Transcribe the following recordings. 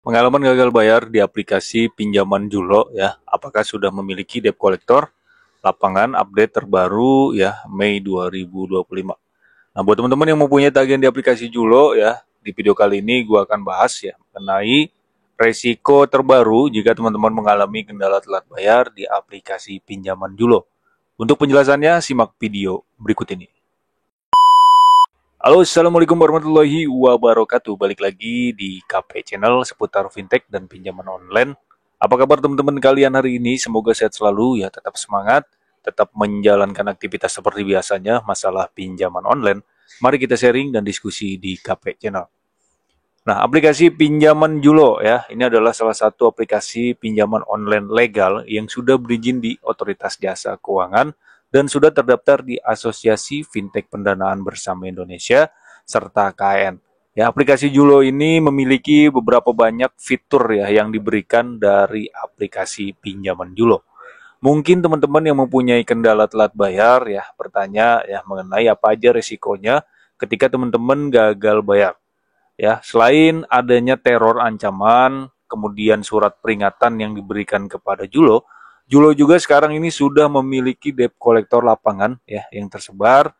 Pengalaman gagal bayar di aplikasi pinjaman Julo ya. Apakah sudah memiliki debt collector? Lapangan update terbaru ya Mei 2025. Nah, buat teman-teman yang mempunyai tagihan di aplikasi Julo ya, di video kali ini gua akan bahas ya mengenai resiko terbaru jika teman-teman mengalami kendala telat bayar di aplikasi pinjaman Julo. Untuk penjelasannya simak video berikut ini. Halo, assalamualaikum warahmatullahi wabarakatuh. Balik lagi di KP Channel seputar fintech dan pinjaman online. Apa kabar teman-teman kalian hari ini? Semoga sehat selalu ya, tetap semangat, tetap menjalankan aktivitas seperti biasanya. Masalah pinjaman online, mari kita sharing dan diskusi di KP Channel. Nah, aplikasi pinjaman Julo ya, ini adalah salah satu aplikasi pinjaman online legal yang sudah berizin di Otoritas Jasa Keuangan dan sudah terdaftar di Asosiasi Fintech Pendanaan Bersama Indonesia serta KN. Ya, aplikasi Julo ini memiliki beberapa banyak fitur ya yang diberikan dari aplikasi pinjaman Julo. Mungkin teman-teman yang mempunyai kendala telat bayar ya bertanya ya mengenai apa aja resikonya ketika teman-teman gagal bayar. Ya, selain adanya teror ancaman, kemudian surat peringatan yang diberikan kepada Julo, Julo juga sekarang ini sudah memiliki debt collector lapangan ya yang tersebar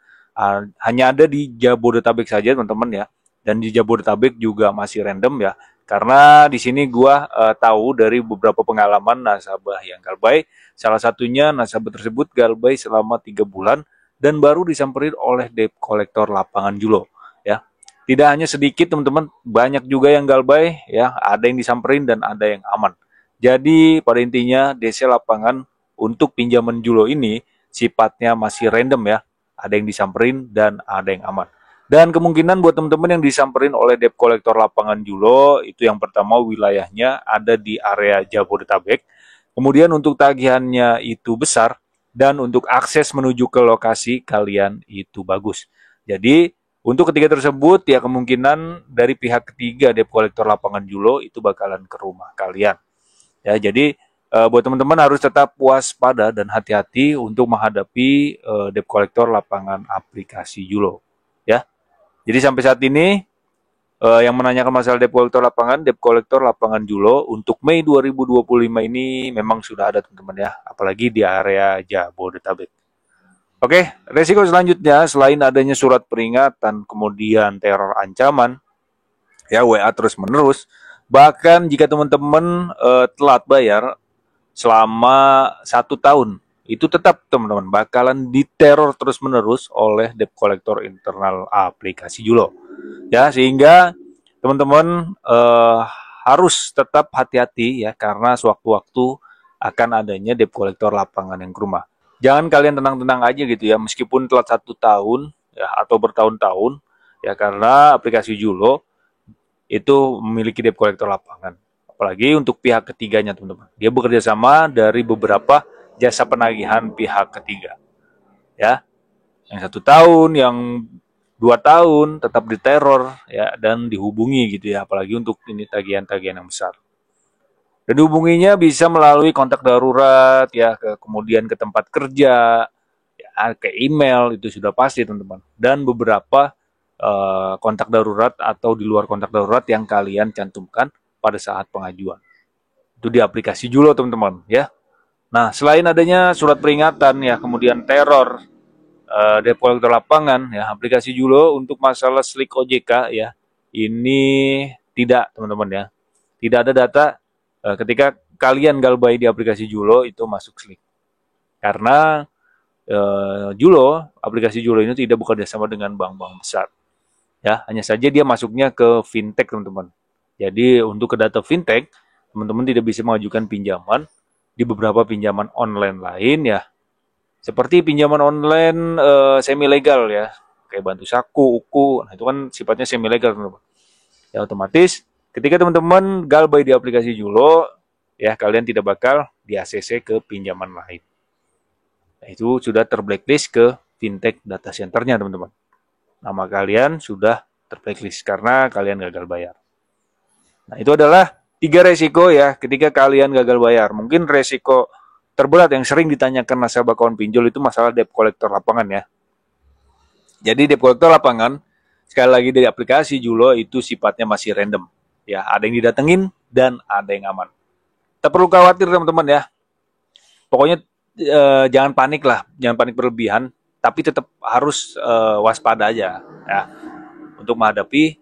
hanya ada di Jabodetabek saja teman-teman ya. Dan di Jabodetabek juga masih random ya. Karena di sini gua tahu dari beberapa pengalaman nasabah yang galbay, salah satunya nasabah tersebut galbay selama 3 bulan dan baru disamperin oleh debt collector lapangan Julo ya. Tidak hanya sedikit teman-teman, banyak juga yang galbay ya, ada yang disamperin dan ada yang aman. Jadi pada intinya DC lapangan untuk pinjaman Julo ini sifatnya masih random ya. Ada yang disamperin dan ada yang aman. Dan kemungkinan buat teman-teman yang disamperin oleh debt collector lapangan Julo itu yang pertama wilayahnya ada di area Jabodetabek. Kemudian untuk tagihannya itu besar dan untuk akses menuju ke lokasi kalian itu bagus. Jadi untuk ketiga tersebut, ya kemungkinan dari pihak ketiga debt collector lapangan Julo itu bakalan ke rumah kalian. Ya, jadi buat teman-teman harus tetap waspada dan hati-hati untuk menghadapi debt collector lapangan aplikasi Julo. Ya, jadi sampai saat ini yang menanyakan masalah debt collector lapangan Julo untuk Mei 2025 ini memang sudah ada teman-teman ya, apalagi di area Jabodetabek. Oke, resiko selanjutnya selain adanya surat peringatan, kemudian teror ancaman, ya WA terus-menerus, bahkan jika teman-teman telat bayar selama 1 tahun, itu tetap teman-teman bakalan diteror terus-menerus oleh debt collector internal aplikasi Julo. Ya, sehingga teman-teman harus tetap hati-hati ya karena sewaktu-waktu akan adanya debt collector lapangan yang ke rumah. Jangan kalian tenang-tenang aja gitu ya, meskipun telat 1 tahun ya atau bertahun-tahun ya karena aplikasi Julo itu memiliki debt collector lapangan. Apalagi untuk pihak ketiganya teman-teman. Dia bekerja sama dari beberapa jasa penagihan pihak ketiga. Ya, yang 1 tahun, yang 2 tahun tetap diteror ya dan dihubungi gitu ya. Apalagi untuk ini tagihan-tagihan yang besar. Dan dihubunginya bisa melalui kontak darurat ya, kemudian ke tempat kerja, ya, ke email itu sudah pasti teman-teman. Dan beberapa kontak darurat atau di luar kontak darurat yang kalian cantumkan pada saat pengajuan. Itu di aplikasi Julo teman-teman ya. Nah, selain adanya surat peringatan ya, kemudian teror debt collector lapangan ya, aplikasi Julo untuk masalah slik OJK ya, ini tidak teman-teman ya. Tidak ada data ketika kalian galbay di aplikasi Julo itu masuk slik. Karena Julo, aplikasi Julo ini tidak bekerja sama dengan bank-bank besar. Ya, hanya saja dia masuknya ke fintech teman-teman. Jadi untuk ke data fintech, teman-teman tidak bisa mengajukan pinjaman di beberapa pinjaman online lain ya. Seperti pinjaman online semi legal ya, kayak Bantu Saku, Uku, nah itu kan sifatnya semi legal teman-teman. Ya otomatis ketika teman-teman galbay di aplikasi Julo, ya kalian tidak bakal di ACC ke pinjaman lain. Nah, itu sudah terblacklist ke fintech data centernya teman-teman. Nama kalian sudah terblacklist karena kalian gagal bayar. Nah, itu adalah 3 resiko ya ketika kalian gagal bayar. Mungkin resiko terberat yang sering ditanyakan nasabah kawan pinjol itu masalah debt collector lapangan ya. Jadi debt collector lapangan sekali lagi dari aplikasi Julo itu sifatnya masih random. Ya, ada yang didatengin dan ada yang aman. Tak perlu khawatir teman-teman ya. Pokoknya jangan panik lah, jangan panik berlebihan, tapi tetap harus waspada aja ya untuk menghadapi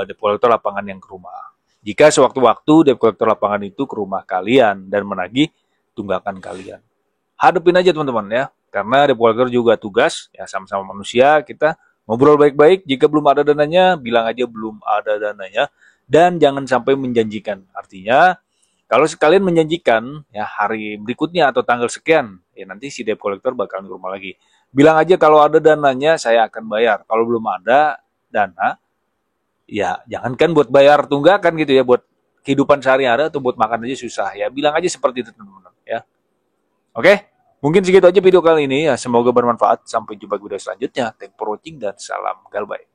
debt collector lapangan yang ke rumah. Jika sewaktu-waktu debt collector lapangan itu ke rumah kalian dan menagih tunggakan kalian, hadapin aja teman-teman ya, karena debt collector juga tugas ya, sama-sama manusia. Kita ngobrol baik-baik. Jika belum ada dananya, bilang aja belum ada dananya, dan jangan sampai menjanjikan. Artinya kalau sekalian menjanjikan ya hari berikutnya atau tanggal sekian, ya nanti si debt collector bakal ke rumah lagi. Bilang aja kalau ada dananya saya akan bayar. Kalau belum ada dana, ya jangankan buat bayar tunggakan gitu ya, buat kehidupan sehari-hari atau buat makan aja susah ya. Bilang aja seperti itu teman-teman ya. Oke, mungkin segitu aja video kali ini ya. Semoga bermanfaat. Sampai jumpa di video selanjutnya. Thank you for watching dan salam galbay.